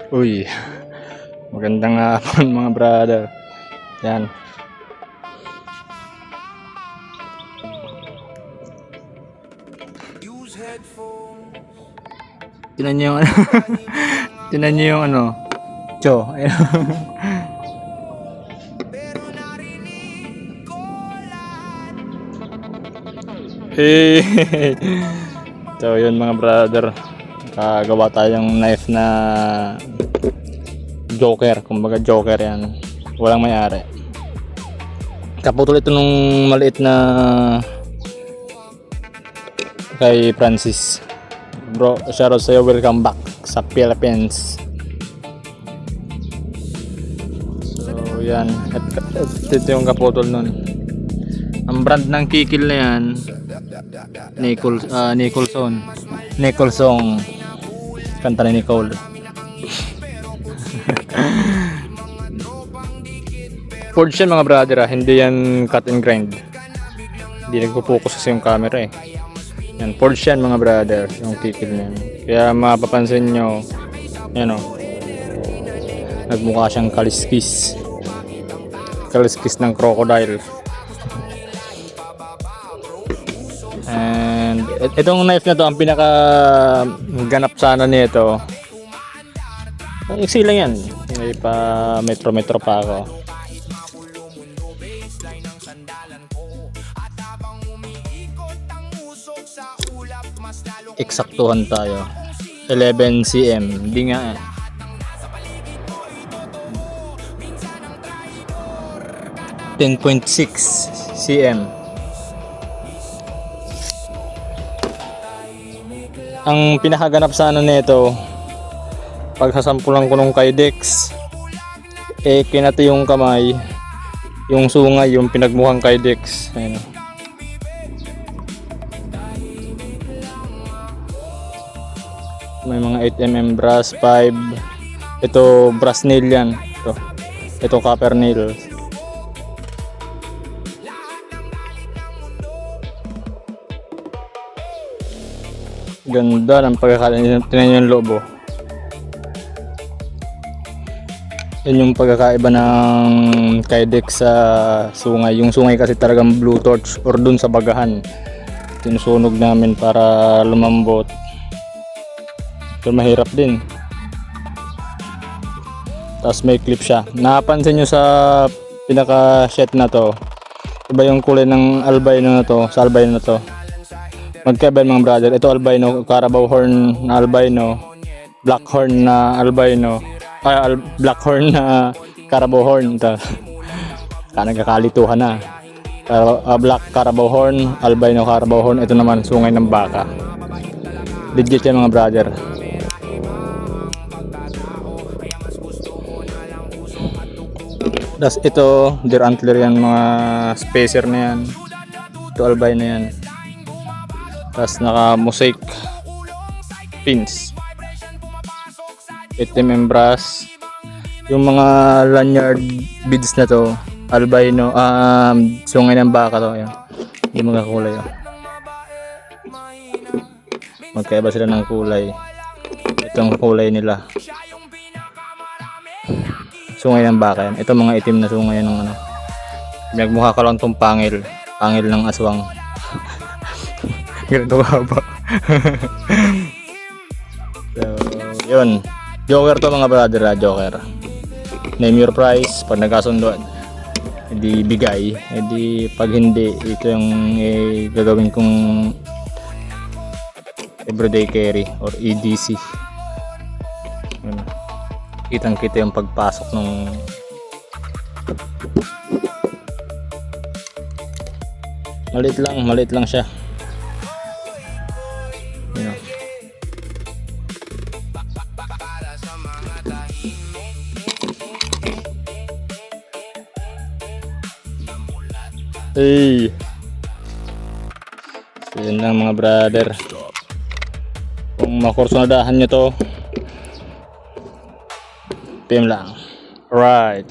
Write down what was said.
Uy, magandang hapon mga brother. Yan. Tinan niyo yung ano. Tinan niyo yung ano. Cho. Hey. So yun mga brother. Kagawa tayong knife na Joker. Kumbaga Joker yan. Walang may-ari. Kaputol ito nung maliit na kay Francis. Bro, shoutout sa'yo, welcome back sa Philippines. So yan, ito yung kaputol nun. Ang brand ng kikil na yan, Nicholson, kanta ni Nicole. Forged yan mga brother, hindi yan cut and grind. Hindi nagpo-focus kasi yung camera eh. Yan, forged yan mga brother, yung kikil na yan. Kaya mapapansin nyo, yan o, nagmukha siyang kaliskis ng crocodile. And itong knife na to, ang pinaka ganap sana nito, ang iksi lang yan, may pa metro pa ako. Eksaktuhan tayo, 11 cm, hindi nga eh. .6 cm. Ang pinakaganap sana nito, pagsasampulan ko nung Kydex, eh kinati yung kamay, yung sungay, yung pinagmukhang Kydex. Ayun. May mga 8mm brass, 5. Ito brass nail yan. Ito copper nail. Ganda ng pagkakaiba. Tingnan yung loob oh. Yan yung pagkakaiba ng Kydex sa sungay. Yung sungay kasi talagang blue torch or dun sa bagahan. Sinusunog namin para lumambot. So mahirap din. Tapos may clip siya. Napansin nyo sa pinaka set na to, iba yung kulay ng albino na to. Sa albino na to, magkaiba mga brother. Ito albino, Carabao horn na albino, black horn na albino, black horn na Carabao horn. Nagkakalituhan na. Black Carabao horn, albino Carabao horn. Ito naman sungay ng baka. Legit yan mga brother. Das ito deer antler yan, mga spacer na yan. Ito albino yan. Tapos naka mosaic pins, 8mm brass. Yung mga lanyard beads na to albino, sungay ng baka to. Yan yung mga kulay oh. Magkaiba sila ng kulay. Itong kulay nila sungay ng baka yan. Ito mga itim na sungay ng ano. Nagmukha ka lang tong pangil ng aswang. Ganito haba. So yun, Joker to mga brother, Joker. Name your price. Pag nagkasunduan, hindi bigay. Hindi pag hindi, ito yung gagawin kong everyday carry or EDC. Yun. Kitang kita yung pagpasok ng maliit lang siya. Yun. Hey, so yun lang mga brother. Kung makursunadahan nyo to, PM lang. Right.